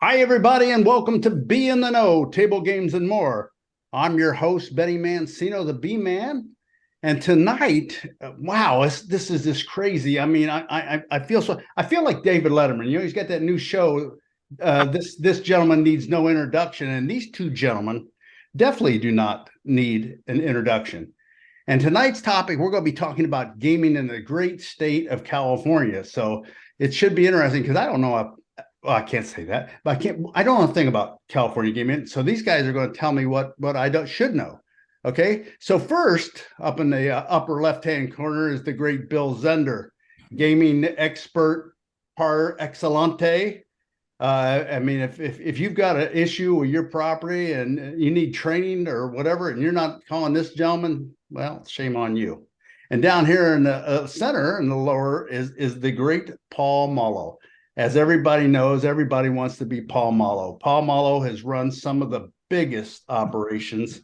Hi, everybody, and welcome to Be in the Know, Table Games and More. I'm your host, Benny Mancino, the B-Man. And tonight, wow, this is just crazy. I mean, I feel like David Letterman. You know, he's got that new show. This gentleman needs no introduction, and these two gentlemen definitely do not need an introduction. And tonight's topic, we're going to be talking about gaming in the great state of California. So it should be interesting because I don't know. Well, I can't say that, but I don't know a thing about California gaming. So these guys are going to tell me what I should know. Okay. So first, up in the upper left-hand corner is the great Bill Zender, gaming expert par excellente. I mean, if you've got an issue with your property and you need training or whatever, and you're not calling this gentleman, well, shame on you. And down here in the center, in the lower, is the great Paul Mollo. As everybody knows, everybody wants to be Paul Mollo. Paul Mollo has run some of the biggest operations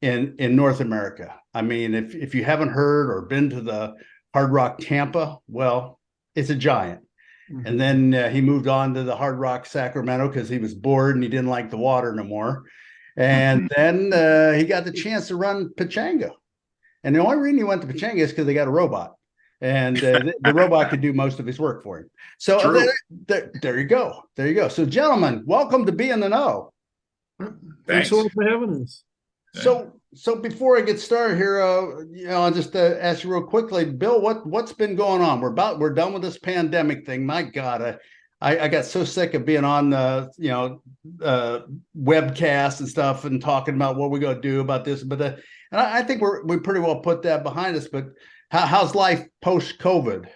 in North America. I mean, if you haven't heard or been to the Hard Rock Tampa, well, it's a giant. Mm-hmm. And then he moved on to the Hard Rock Sacramento because he was bored and he didn't like the water no more. And then he got the chance to run Pechanga. And the only reason he went to Pechanga is because they got a robot. And the robot could do most of his work for him. So there you go. There you go. So, gentlemen, welcome to Be in the Know. Thanks a lot for having us. So before I get started here, I'll just ask you real quickly, Bill, what's been going on? We're done with this pandemic thing. My God, I got so sick of being on the webcasts and stuff and talking about what we're going to do about this. But and I think we pretty well put that behind us. But how's life post-COVID?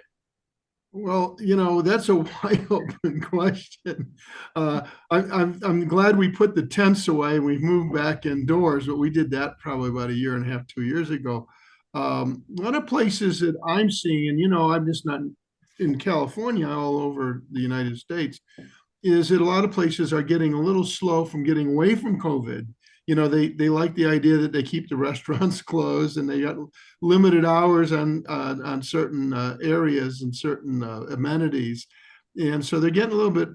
Well, that's a wide open question. I'm glad we put the tents away and we've moved back indoors, but we did that probably about a year and a half, 2 years ago. A lot of places that I'm seeing, and I'm just not in California, all over the United States, is that a lot of places are getting a little slow from getting away from COVID. They like the idea that they keep the restaurants closed and they got limited hours on certain areas and certain amenities. And so they're getting a little bit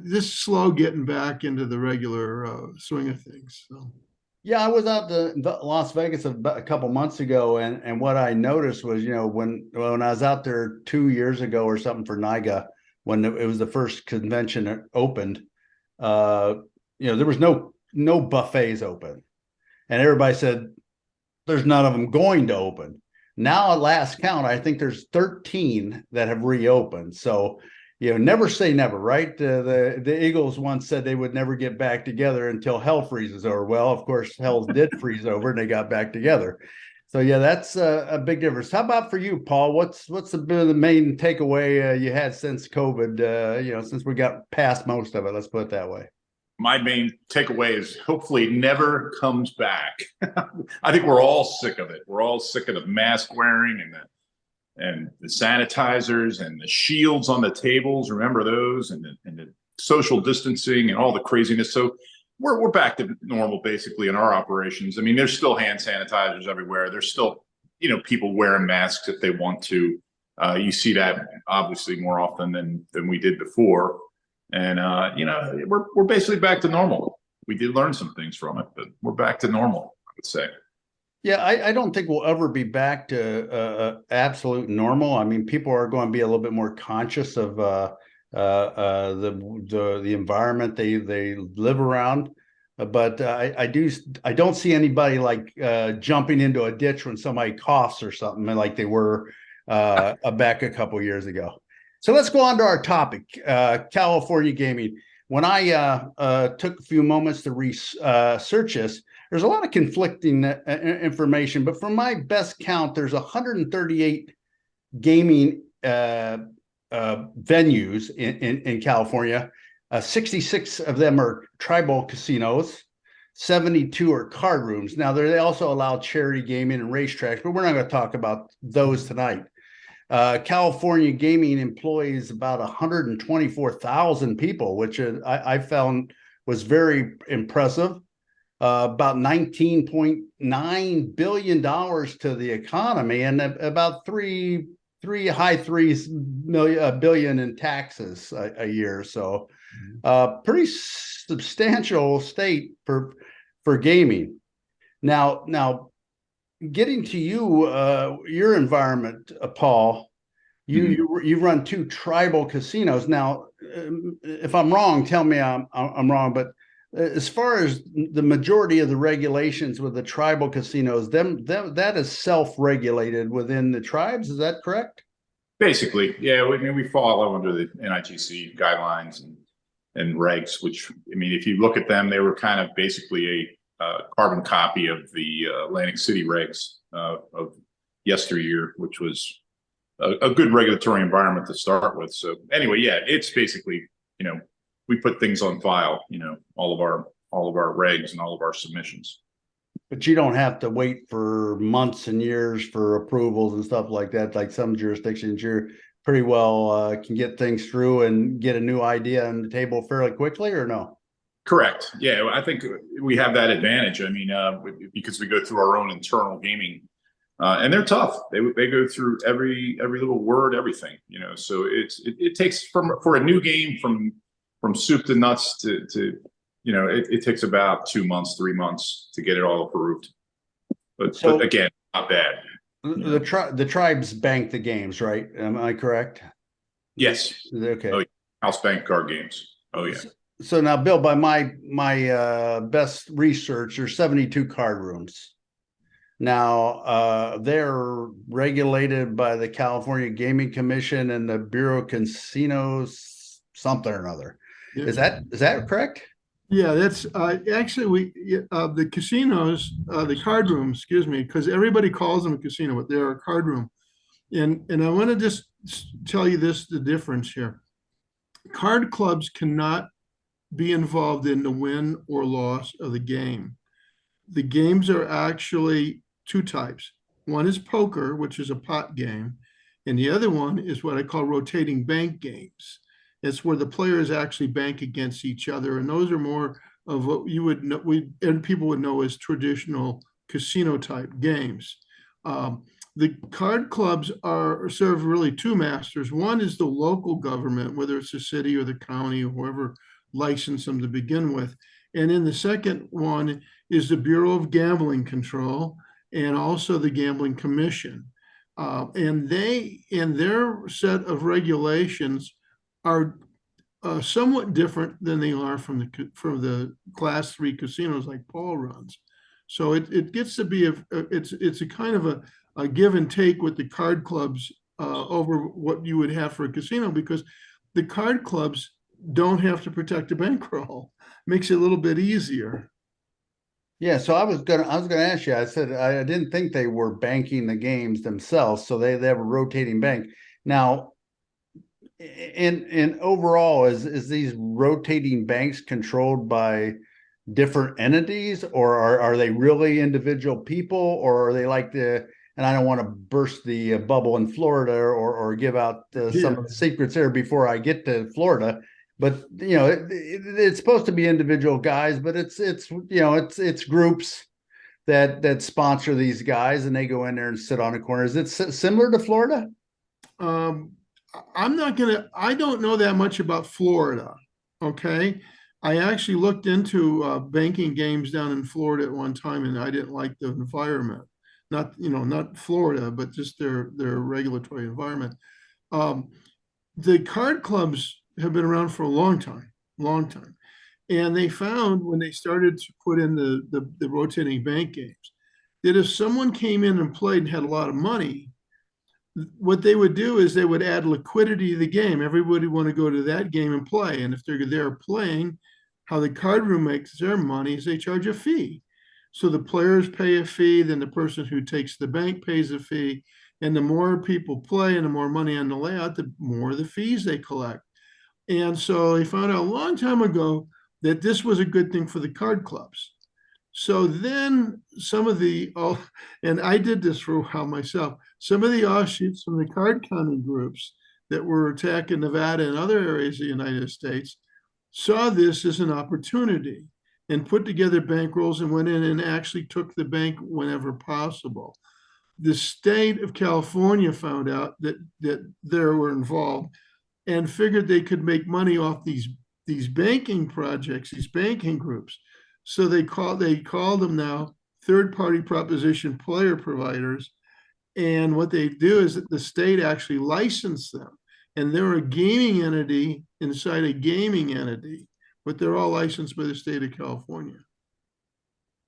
this slow getting back into the regular swing of things. So. Yeah, I was out to Las Vegas a couple months ago, and what I noticed was, when I was out there 2 years ago or something for NIGA, when it was the first convention that opened, there was no buffets open, and everybody said there's none of them going to open. Now, at last count, I think there's 13 that have reopened. So, never say never, right? The Eagles once said they would never get back together until hell freezes over. Well, of course, hell did freeze over, and they got back together. So, yeah, that's a big difference. How about for you, Paul? What's the main takeaway you had since COVID? Since we got past most of it, let's put it that way. My main takeaway is hopefully it never comes back. I think we're all sick of it. We're all sick of the mask wearing and the sanitizers and the shields on the tables. Remember those, and the social distancing and all the craziness. So we're back to normal basically in our operations. I mean, there's still hand sanitizers everywhere. There's still people wearing masks if they want to. You see that obviously more often than we did before. And, we're basically back to normal. We did learn some things from it, but we're back to normal, I would say. Yeah, I don't think we'll ever be back to absolute normal. I mean, people are going to be a little bit more conscious of the environment they live around. But I don't see anybody like jumping into a ditch when somebody coughs or something like they were back a couple of years ago. So let's go on to our topic, California gaming. When I took a few moments to research this, there's a lot of conflicting information, but from my best count, there's 138 gaming venues in California. 66 of them are tribal casinos. 72 are card rooms. Now, they also allow charity gaming and racetracks, but we're not going to talk about those tonight. California gaming employs about 124,000 people, which I found was very impressive. About $19.9 billion to the economy, and about high threes billion in taxes a year. So pretty substantial state for gaming. Now getting to you, your environment, Paul, you run two tribal casinos. Now, if I'm wrong, tell me I'm wrong. But as far as the majority of the regulations with the tribal casinos, that is self-regulated within the tribes. Is that correct? Basically, yeah. I mean, we follow under the NIGC guidelines and regs. Which, I mean, if you look at them, they were kind of basically a carbon copy of the Atlantic City regs of yesteryear, which was a good regulatory environment to start with. So anyway, yeah, it's basically, we put things on file, all of our regs and all of our submissions. But you don't have to wait for months and years for approvals and stuff like that. Like some jurisdictions, you're pretty well can get things through and get a new idea on the table fairly quickly, or no? Correct. Yeah, I think we have that advantage. I mean, because we go through our own internal gaming, and they're tough. They go through every little word, everything. So it takes for a new game from soup to nuts to it takes about 2 months, 3 months to get it all approved. But again, not bad. The tribes bank the games, right? Am I correct? Yes. Okay. Oh, yeah. House bank card games. Oh yeah. So now, Bill, by my best research, there's 72 card rooms. Now, they're regulated by the California Gaming Commission and the Bureau of Casinos, something or another. Yeah. Is that correct? Yeah, that's actually the casinos, the card rooms, excuse me, because everybody calls them a casino, but they're a card room. And I want to just tell you the difference here. Card clubs cannot be involved in the win or loss of the game. The games are actually two types. One is poker, which is a pot game, and the other one is what I call rotating bank games. It's where the players actually bank against each other, and those are more of what you would know, and people would know as traditional casino type games. The card clubs serve really two masters. One is the local government, whether it's the city or the county or whoever licensed them to begin with. And then the second one is the Bureau of Gambling Control and also the Gambling Commission. And they, in their set of regulations, are somewhat different than they are from the class 3 casinos like Paul runs. So it gets to be it's a kind of a give and take with the card clubs over what you would have for a casino, because the card clubs don't have to protect a bankroll. Makes it a little bit easier. Yeah, so I was gonna ask you. I said I didn't think they were banking the games themselves, so they have a rotating bank. Now, in overall, is these rotating banks controlled by different entities, or are they really individual people, or are they like and I don't want to burst the bubble in Florida or give out some of the secrets there before I get to Florida. But it's supposed to be individual guys, but it's groups that sponsor these guys, and they go in there and sit on a corner. Is it similar to Florida? I don't know that much about Florida. Okay. I actually looked into banking games down in Florida at one time, and I didn't like the environment. Not Florida, but just their regulatory environment. The card clubs have been around for a long time. And they found when they started to put in the rotating bank games, that if someone came in and played and had a lot of money, what they would do is they would add liquidity to the game. Everybody want to go to that game and play. And if they're there playing, how the card room makes their money is they charge a fee. So the players pay a fee, then the person who takes the bank pays a fee. And the more people play and the more money on the layout, the more the fees they collect. And so they found out a long time ago that this was a good thing for the card clubs. So then some of and I did this for a while myself, some of the offshoots from the card counting groups that were attacking Nevada and other areas of the United States saw this as an opportunity and put together bankrolls and went in and actually took the bank whenever possible. the state of California found out that they were involved and figured they could make money off these banking projects, these banking groups. So they call them now third-party proposition player providers. And what they do is that the state actually licensed them, and they're a gaming entity inside a gaming entity, but they're all licensed by the state of California.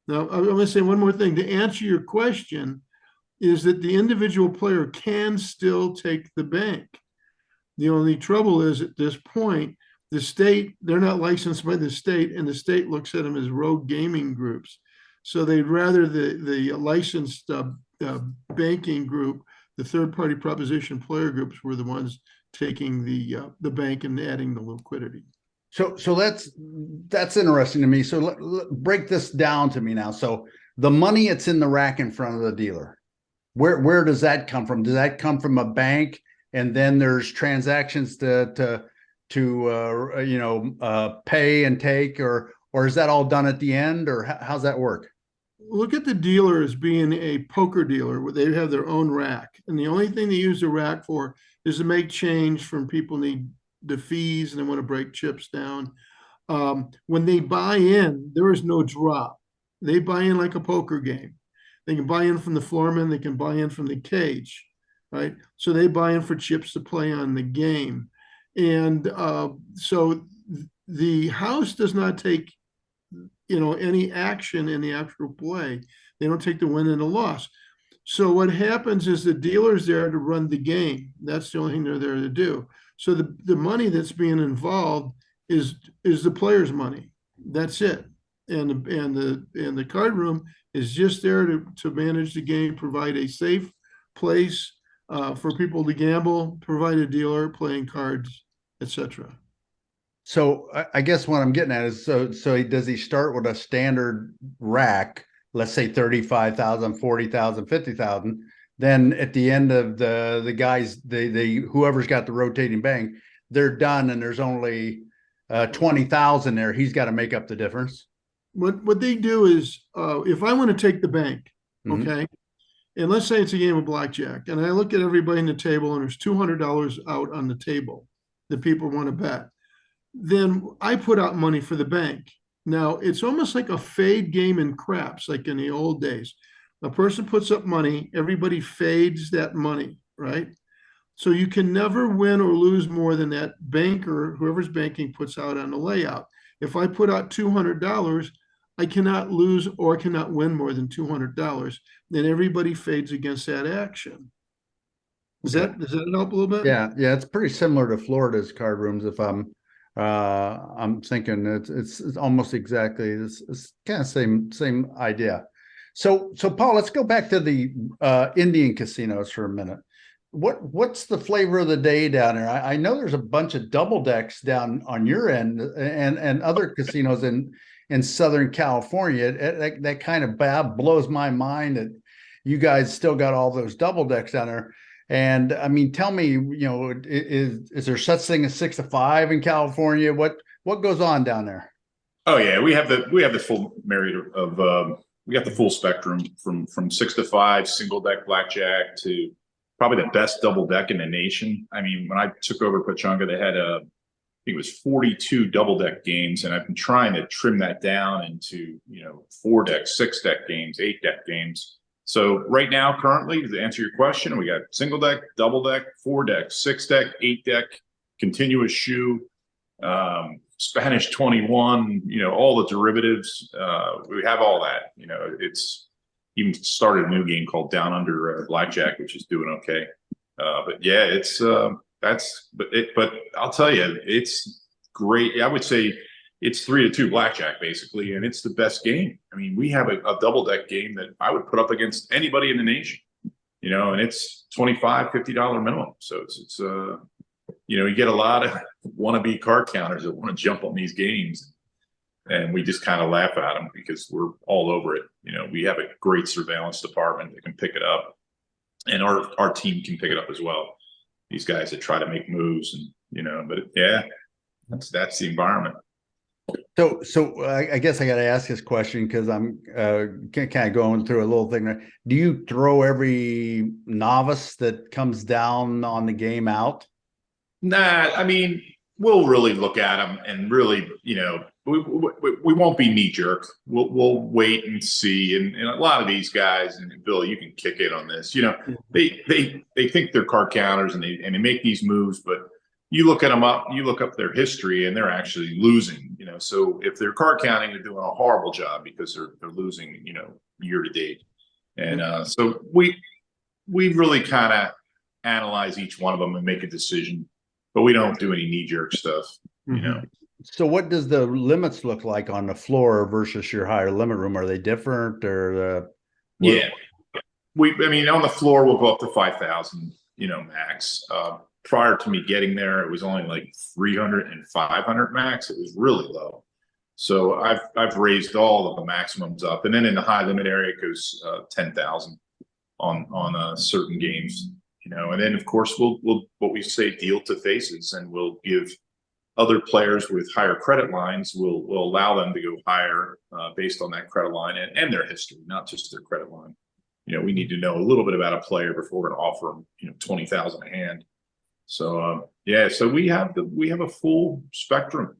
Now, I'm going to say one more thing to answer your question, is that the individual player can still take the bank. The only trouble is at this point, the state, they're not licensed by the state, and the state looks at them as rogue gaming groups. So they'd rather the licensed banking group, the third-party proposition player groups, were the ones taking the bank and adding the liquidity. So that's interesting to me. So break this down to me now. So the money that's in the rack in front of the dealer, where does that come from? Does that come from a bank, and then there's transactions to pay and take, or is that all done at the end, or how's that work? Look at the dealer as being a poker dealer where they have their own rack. And the only thing they use the rack for is to make change from people need the fees and they want to break chips down. When they buy in, there is no drop. They buy in like a poker game. They can buy in from the floorman. They can buy in from the cage, right? So they buy in for chips to play on the game. And so the house does not take any action in the actual play. They don't take the win and the loss. So what happens is the dealer's there to run the game. That's the only thing they're there to do. So the money that's being involved is the player's money. That's it. And the card room is just there to manage the game, provide a safe place for people to gamble, provide a dealer playing cards, etc. So I guess what I'm getting at is, so does he start with a standard rack, let's say 35,000, 40,000, 50,000? Then at the end of the guys, whoever's got the rotating bank, they're done, and there's only 20,000 there. He's got to make up the difference. What they do is, if I want to take the bank, okay, and let's say it's a game of blackjack, and I look at everybody in the table, and there's $200 out on the table that people want to bet. Then I put out money for the bank. Now, it's almost like a fade game in craps, like in the old days. A person puts up money, everybody fades that money, right? So you can never win or lose more than that banker, whoever's banking, puts out on the layout. If I put out $200, I cannot lose or cannot win more than $200. Then everybody fades against that action. Does that help a little bit? Yeah, it's pretty similar to Florida's card rooms. If I'm thinking it's almost exactly it's kind of same idea. So Paul, let's go back to the Indian casinos for a minute. What's the flavor of the day down there? I know there's a bunch of double decks down on your end, and other casinos in Southern California. That kind of blows my mind that you guys still got all those double decks down there. And I mean, tell me, is there such thing as 6 to 5 in California? What goes on down there? Oh yeah, we have the full myriad of we got the full spectrum from 6 to 5 single deck blackjack to probably the best double deck in the nation. I mean, when I took over Pechanga, they had I think it was 42 double deck games, and I've been trying to trim that down into 4 deck, 6 deck games, 8 deck games. So right now, currently, to answer your question, we got single deck, double deck, 4 deck, 6 deck, 8 deck, continuous shoe, Spanish 21, all the derivatives. We have all that. It's even started a new game called Down Under Blackjack, which is doing okay. But yeah, it's but I'll tell you, it's great. I would say it's 3 to 2 blackjack basically, and it's the best game. I mean, we have a double deck game that I would put up against anybody in the nation, and it's $25, $50 minimum. So it's you get a lot of wannabe card counters that want to jump on these games, and we just kind of laugh at them because we're all over it. We have a great surveillance department that can pick it up, and our team can pick it up as well. These guys that try to make moves, and but yeah, that's the environment. So I guess I got to ask this question because I'm kind of going through a little thing there. Do you throw every novice that comes down on the game out? Nah, I mean, we'll really look at them and really, we won't be knee jerk. We'll wait and see. And a lot of these guys, and Bill, you can kick in on this. They think they're card counters and they make these moves, but you look at them up, you look up their history, and they're actually losing. So if they're card counting, they're doing a horrible job because they're losing, year to date. And so we really kind of analyze each one of them and make a decision. But we don't do any knee-jerk stuff, So what does the limits look like on the floor versus your higher limit room? Are they different or Yeah. I mean, on the floor, we'll go up to 5,000, max. Prior to me getting there, it was only like 300 and 500 max. It was really low. So I've raised all of the maximums up. And then in the high limit area, it goes 10,000 on certain games. And then of course we'll what we say deal to faces, and we'll give other players with higher credit lines. We'll allow them to go higher based on that credit line and their history, not just their credit line. We need to know a little bit about a player before we're going to offer them 20,000 a hand. So so we have a full spectrum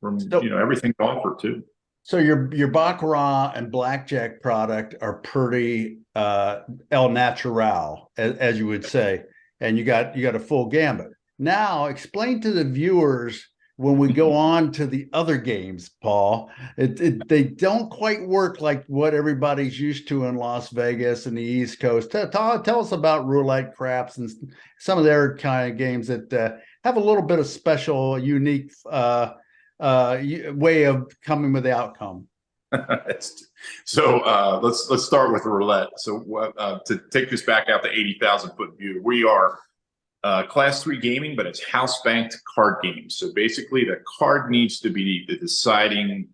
from everything to offer too. So your baccarat and blackjack product are pretty el natural, as you would say, and you got a full gambit. Now, explain to the viewers when we go on to the other games, Paul. They don't quite work like what everybody's used to in Las Vegas and the East Coast. Tell us about roulette, craps, and some of their kind of games that have a little bit of special, unique way of coming with the outcome. So let's start with roulette. So to take this back out to 80,000 foot view, we are class 3 gaming, but it's house banked card games. So basically the card needs to be the deciding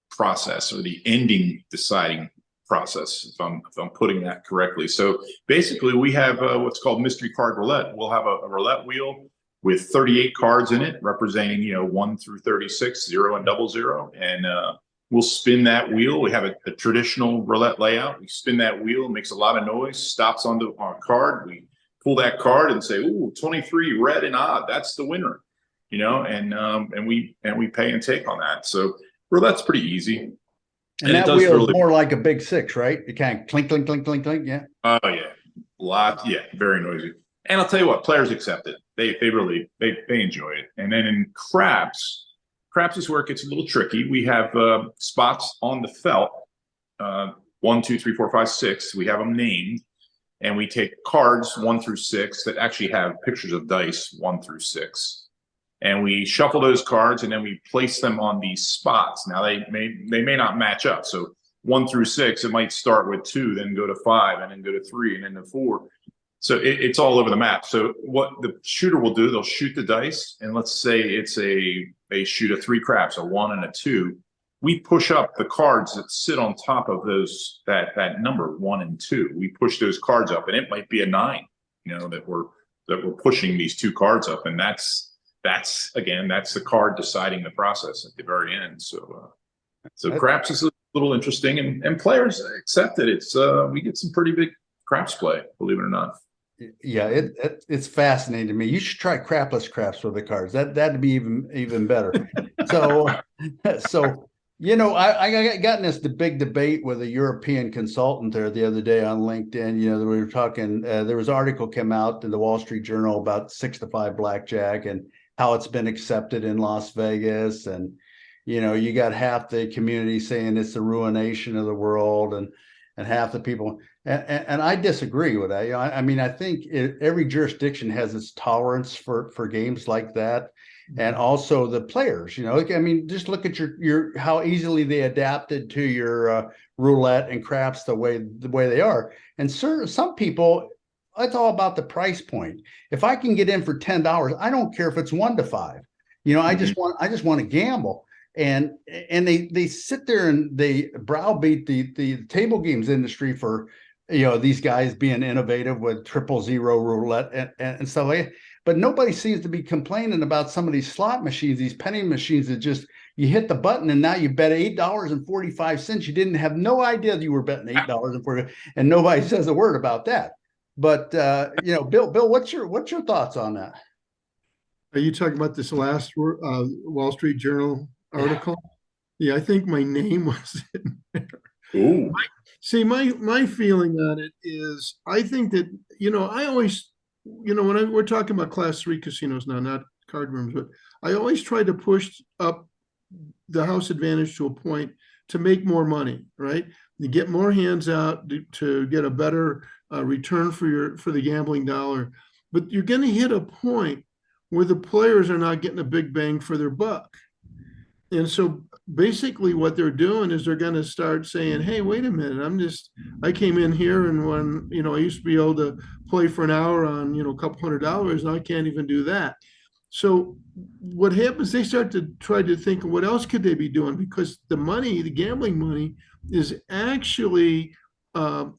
process or the ending deciding process, if I'm putting that correctly. So basically we have what's called mystery card roulette. We'll have a roulette wheel with 38 cards in it, representing 1 through 36, 0 and 00, and we'll spin that wheel. We have a traditional roulette layout. We spin that wheel, it makes a lot of noise, stops onto our card. We pull that card and say, "Ooh, 23 red and odd. That's the winner," and we pay and take on that. So roulette's pretty easy. And that wheel is more like a big six, right? It kind of clink, clink, clink, clink, clink. Yeah. Oh yeah, very noisy. And I'll tell you what, players accept it. They really enjoy it. And then in craps is where it gets a little tricky. We have spots on the felt, 1, 2, 3, 4, 5, 6. We have them named, and we take cards 1 through 6 that actually have pictures of dice 1 through 6, and we shuffle those cards, and then we place them on these spots. Now they may not match up. So 1 through 6, it might start with 2, then go to 5, and then go to 3, and then to 4. So it's all over the map. So what the shooter will do, they'll shoot the dice, and let's say they shoot a 3 craps, a 1 and a 2. We push up the cards that sit on top of those that number 1 and 2. We push those cards up, and it might be a 9. That we're pushing these 2 cards up, and that's the card deciding the process at the very end. So craps is a little interesting, and players accept it. It's we get some pretty big craps play, believe it or not. Yeah, it's fascinating to me. You should try crapless craps with the cards. That'd be even better. So I got in this big debate with a European consultant there the other day on LinkedIn. We were talking. There was an article came out in the Wall Street Journal about 6 to 5 blackjack and how it's been accepted in Las Vegas, and you got half the community saying it's the ruination of the world, and half the people. And I disagree with that. I mean, I think every jurisdiction has its tolerance for games like that, and also the players. I mean, just look at your how easily they adapted to your roulette and craps the way they are. And some people, it's all about the price point. If I can get in for $10, I don't care if it's 1 to 5. I just want to gamble. And they sit there and they browbeat the table games industry for these guys being innovative with 000 roulette and stuff like that. But nobody seems to be complaining about some of these slot machines, these penny machines that just you hit the button and now you bet $8.45. You didn't have no idea that you were betting $8.45, and nobody says a word about that. But Bill, what's your thoughts on that? Are you talking about this last Wall Street Journal article? Yeah, I think my name was in there. Ooh. See, my feeling on it is, I think that, I always, when we're talking about class 3 casinos now, not card rooms, but I always try to push up the house advantage to a point to make more money, right? You get more hands out to get a better return for the gambling dollar. But you're going to hit a point where the players are not getting a big bang for their buck. And so basically what they're doing is they're going to start saying, hey, wait a minute, I came in here, and when, I used to be able to play for an hour on, a couple $100, and I can't even do that. So what happens, they start to try to think of what else could they be doing, because the gambling money is actually,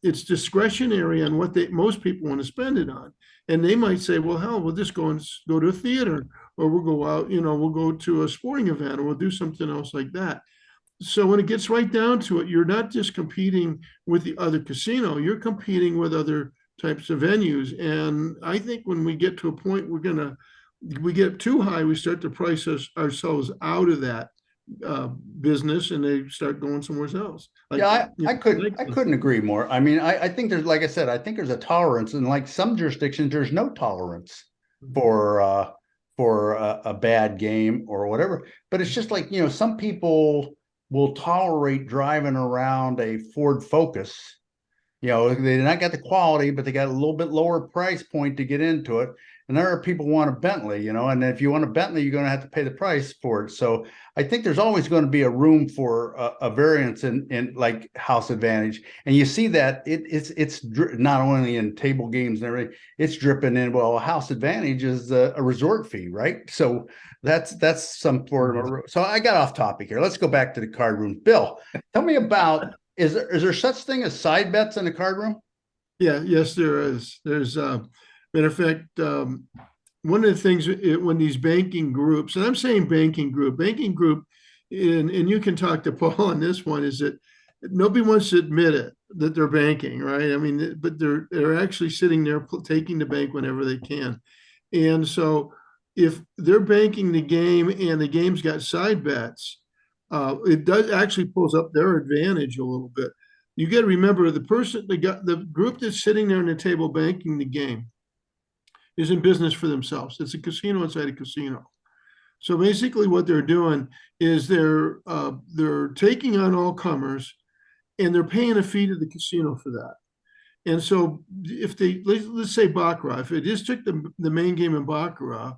it's discretionary on what most people want to spend it on. And they might say, well, hell, we'll just go to a theater, or we'll go out, we'll go to a sporting event, or we'll do something else like that. So when it gets right down to it, you're not just competing with the other casino, you're competing with other types of venues. And I think when we get to a point, we get too high, we start to price ourselves out of that business, and they start going somewhere else. I couldn't agree more. I mean, I think there's, like I said, I think there's a tolerance, and like some jurisdictions, there's no tolerance for a bad game or whatever. But it's just like, some people will tolerate driving around a Ford Focus. They not got the quality, but they got a little bit lower price point to get into it. And there are people who want a Bentley, and if you want a Bentley, you're going to have to pay the price for it. So I think there's always going to be a room for a variance in like house advantage. And you see that it's not only in table games and everything, it's dripping in. Well, house advantage is a resort fee, right? So that's some form of. So I got off topic here. Let's go back to the card room. Bill, tell me about, is there such thing as side bets in the card room? Yeah, yes, there is. There's matter of fact, one of the things when these banking groups, and I'm saying banking group, and you can talk to Paul on this one, is that nobody wants to admit it, that they're banking, right? I mean, but they're actually sitting there taking the bank whenever they can. And so if they're banking the game and the game's got side bets, it does actually pulls up their advantage a little bit. You got to remember, the group that's sitting there on the table banking the game is in business for themselves. It's a casino inside a casino. So basically what they're doing is they're taking on all comers, and they're paying a fee to the casino for that. And so if let's say Baccarat, if they just took the main game in Baccarat,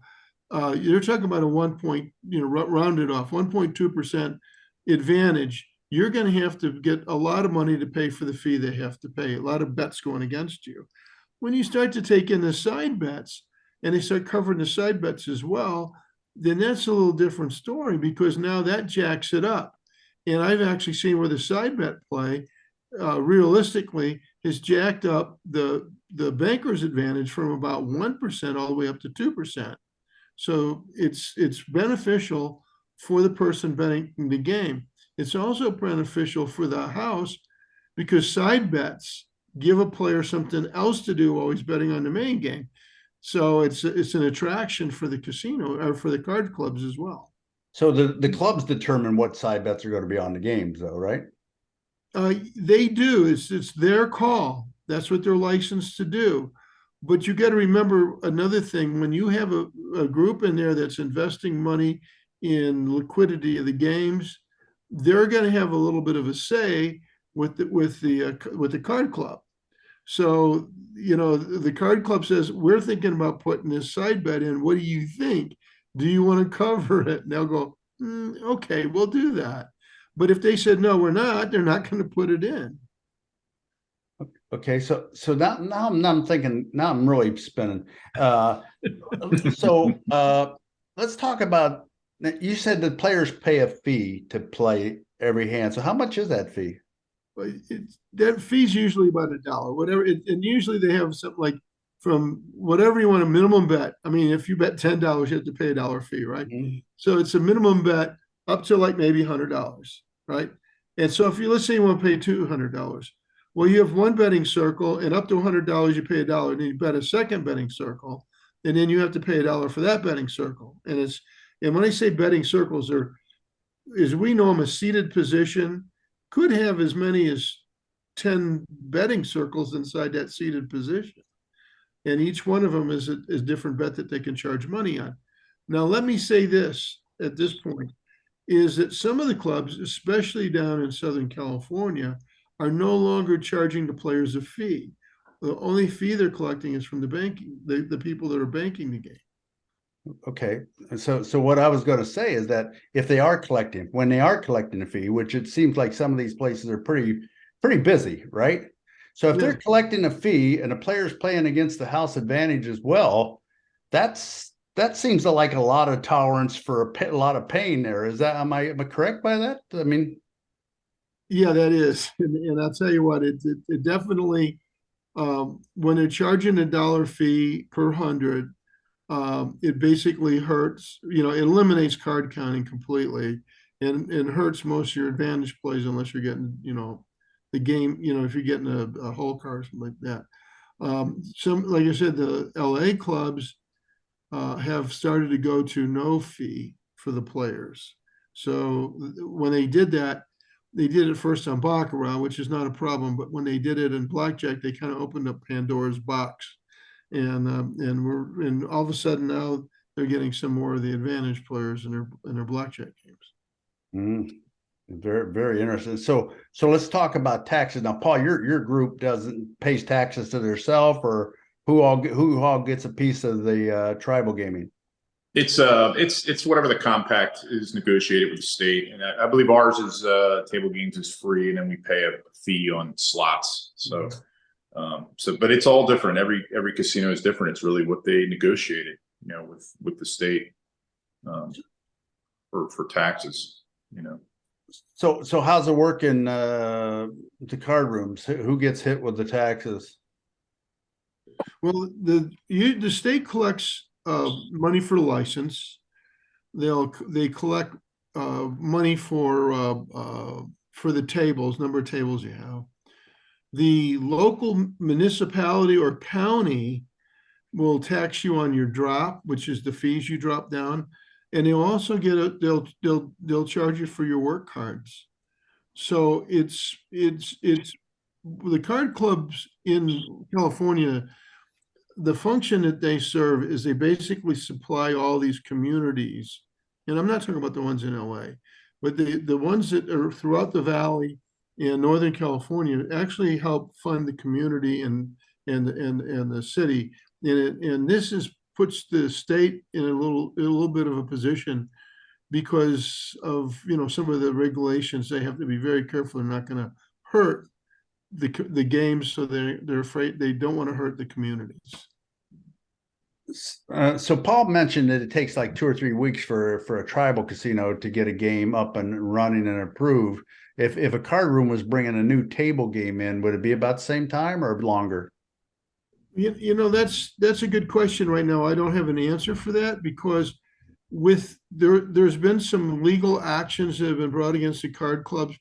you're talking about a 1 point, rounded off 1.2% advantage. You're going to have to get a lot of money to pay for the fee they have to pay, a lot of bets going against you. When you start to take in the side bets, and they start covering the side bets as well, then that's a little different story, because now that jacks it up. And I've actually seen where the side bet play realistically has jacked up the banker's advantage from about 1% all the way up to 2%. So it's beneficial for the person betting the game. It's also beneficial for the house, because side bets give a player something else to do while he's betting on the main game. So it's an attraction for the casino, or for the card clubs as well. So the clubs determine what side bets are going to be on the games, though, right? They do. It's their call. That's what they're licensed to do. But you got to remember another thing: when you have a group in there that's investing money in liquidity of the games, they're going to have a little bit of a say with the card club. So, the card club says, we're thinking about putting this side bet in. What do you think? Do you want to cover it? And they'll go, okay, we'll do that. But if they said, no, we're not, they're not going to put it in. Okay, so now I'm thinking, now I'm really spinning. So let's talk about, you said that players pay a fee to play every hand. So how much is that fee? That fee's usually about $1, whatever. And usually they have something like, from whatever you want, a minimum bet. I mean, if you bet $10, you have to pay $1 fee, right? Mm-hmm. So it's a minimum bet up to like maybe $100, right? And so if you, let's say you want to pay $200, well, you have one betting circle, and up to $100 you pay $1, and you bet a second betting circle, and then you have to pay $1 for that betting circle. And when I say betting circles, they're, as we know them, a seated position, could have as many as 10 betting circles inside that seated position. And each one of them is a different bet that they can charge money on. Now, let me say this at this point, is that some of the clubs, especially down in Southern California, are no longer charging the players a fee. The only fee they're collecting is from the people that are banking the game. Okay. So what I was going to say is that if they are collecting, when they are collecting a fee, which it seems like some of these places are pretty busy, right? So if they're collecting a fee and a player's playing against the house advantage as well, that seems like a lot of tolerance for a lot of pain there. Is that, am I correct by that? I mean, yeah, that is. And I'll tell you what, it definitely, when they're charging $1 fee per 100, it basically hurts, it eliminates card counting completely, and hurts most of your advantage plays unless you're getting, the game, if you're getting a whole card or something like that. Some, like I said, the LA clubs have started to go to no fee for the players. So when they did that, they did it first on Baccarat, which is not a problem, but when they did it in Blackjack, they kind of opened up Pandora's box. And all of a sudden now they're getting some more of the advantage players in their blackjack games. Very, very interesting. So let's talk about taxes now. Paul, your group pays taxes to themselves, or who all gets a piece of the tribal gaming? It's whatever the compact is negotiated with the state, and I believe ours is table games is free, and then we pay a fee on slots. So. But it's all different. Every casino is different. It's really what they negotiated, with the state, for taxes, So how's it work in the card rooms? Who gets hit with the taxes? Well, the state collects money for license. They collect money for the tables, number of tables you have. The local municipality or county will tax you on your drop, which is the fees you drop down, and they'll also they'll charge you for your work cards. So it's the card clubs in California. The function that they serve is they basically supply all these communities, and I'm not talking about the ones in LA, but the ones that are throughout the valley in Northern California actually help fund the community and the city. And this puts the state in a little bit of a position because of some of the regulations. They have to be very careful. They're not going to hurt the games, so they're afraid, they don't want to hurt the communities. So Paul mentioned that it takes like 2 or 3 weeks for a tribal casino to get a game up and running and approved. If a card room was bringing a new table game in, would it be about the same time or longer? That's a good question. Right now, I don't have an answer for that, because there's been some legal actions that have been brought against the card clubs,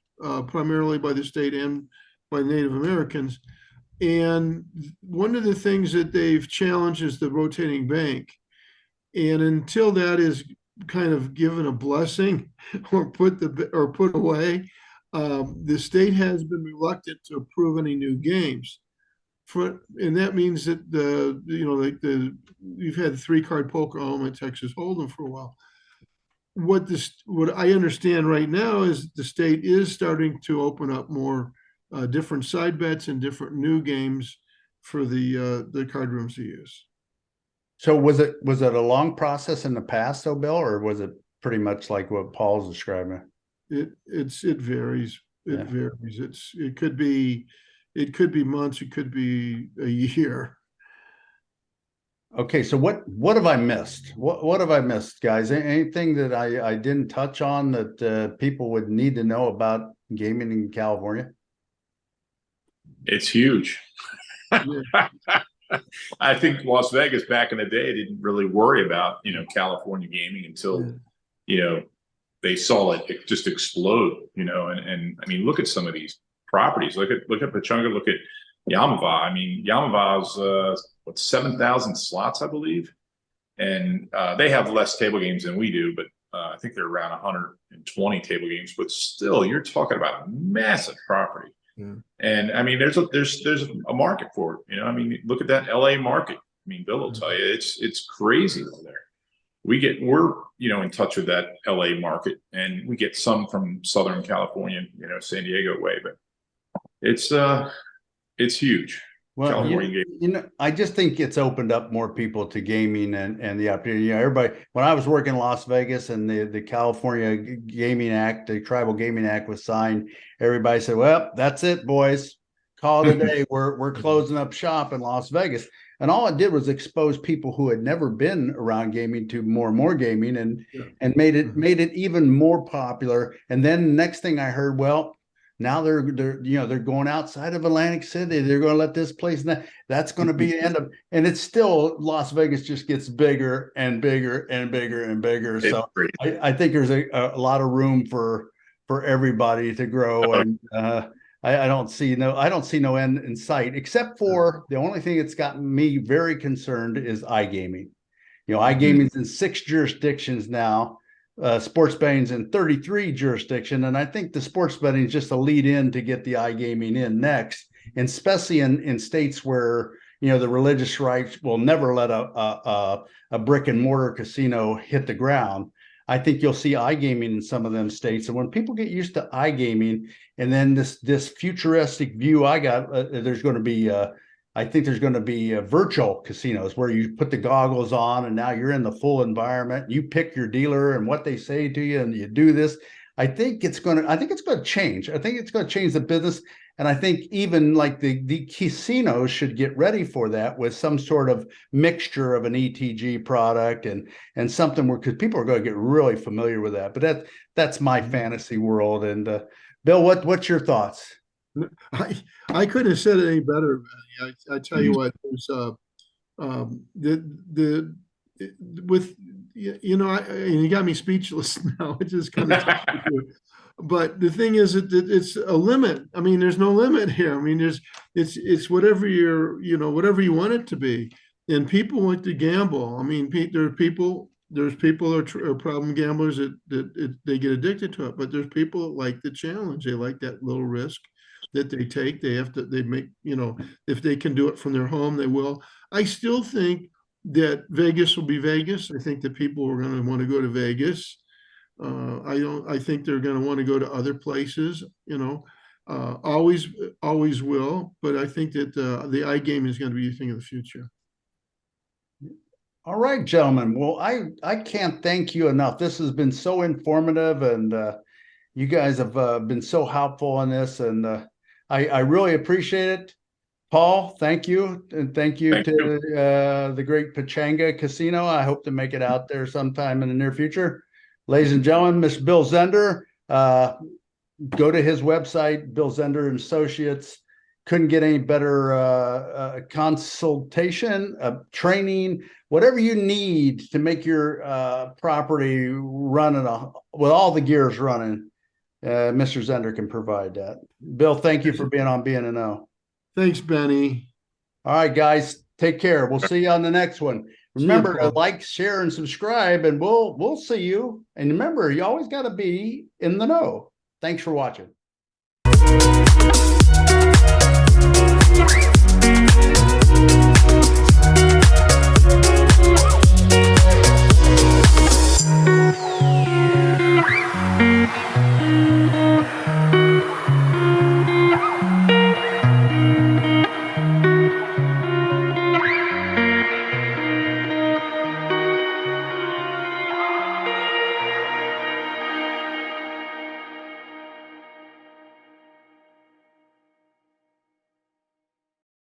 primarily by the state and by Native Americans. And one of the things that they've challenged is the rotating bank. And until that is kind of given a blessing or put away, the state has been reluctant to approve any new games. And that means that you've had 3-card poker home at Texas Hold'em for a while. What I understand right now is the state is starting to open up more different side bets and different new games for the card rooms to use. So was it a long process in the past, though, Bill, or was it pretty much like what Paul's describing? It varies. It varies. It could be months. It could be a year. Okay, so what have I missed? What have I missed, guys? Anything that I didn't touch on that people would need to know about gaming in California? It's huge. Yeah. I think Las Vegas back in the day didn't really worry about, California gaming until, they saw it just explode, and I mean, look at some of these properties. Look at Pechanga, look at Yamava. I mean, Yamava's 7,000 slots, I believe. And they have less table games than we do, but I think they're around 120 table games. But still, you're talking about a massive property. Yeah. And I mean, there's a market for it. I mean, look at that LA market. I mean, Bill will tell you it's crazy over there. We're in touch with that LA market, and we get some from Southern California, San Diego way, but it's huge. Well, I just think it's opened up more people to gaming and the opportunity. Everybody, when I was working in Las Vegas and the California Gaming Act, the Tribal Gaming Act was signed, everybody said, "Well, that's it, boys. Call it a day. We're closing up shop in Las Vegas." And all it did was expose people who had never been around gaming to more and more gaming, and made it even more popular. And then the next thing I heard, well, now they're going outside of Atlantic City. They're going to let this place, and that's going to be the end of. And it's still, Las Vegas just gets bigger and bigger and bigger and bigger. So I think there's a lot of room for everybody to grow, and I don't see no end in sight, except for the only thing that's gotten me very concerned is iGaming. iGaming's in 6 jurisdictions now. Sports betting's in 33 jurisdictions, and I think the sports betting is just a lead in to get the iGaming in next, and especially in states where the religious rights will never let a brick and mortar casino hit the ground. I think you'll see iGaming in some of them states, and when people get used to iGaming, and then this futuristic view I got, there's going to be I think there's going to be virtual casinos where you put the goggles on and now you're in the full environment. You pick your dealer and what they say to you, and you do this. I think it's going to change. I think it's going to change the business. And I think even like the casinos should get ready for that with some sort of mixture of an ETG product and something where, because people are going to get really familiar with that. But that's my fantasy world. And Bill, what's your thoughts? I couldn't have said it any better, Manny. I tell you what, there's you got me speechless now. It just kind of but the thing is that it's a limit. I mean, there's no limit here. I mean, it's whatever whatever you want it to be. And people want to gamble. I mean, there's people that are problem gamblers that they get addicted to it, but there's people that like the challenge. They like that little risk that they take. They make, if they can do it from their home, they will. I still think that Vegas will be Vegas. I think that people are going to want to go to Vegas. I think they're going to want to go to other places, always will. But I think that the iGaming is going to be a thing of the future. All right, gentlemen. Well, I can't thank you enough. This has been so informative, and you guys have been so helpful in this, and I really appreciate it. Paul, thank you. And thank you to the great Pechanga Casino. I hope to make it out there sometime in the near future. Ladies and gentlemen, Mr. Bill Zender, go to his website, Bill Zender and Associates. Couldn't get any better consultation, training, whatever you need to make your property running with all the gears running. Mr. Zender can provide that. Bill, thank you for being on B&O. Thanks, Benny. All right, guys, take care. We'll see you on the next one. Remember to like, share, and subscribe, and we'll see you. And remember, you always got to be in the know. Thanks for watching.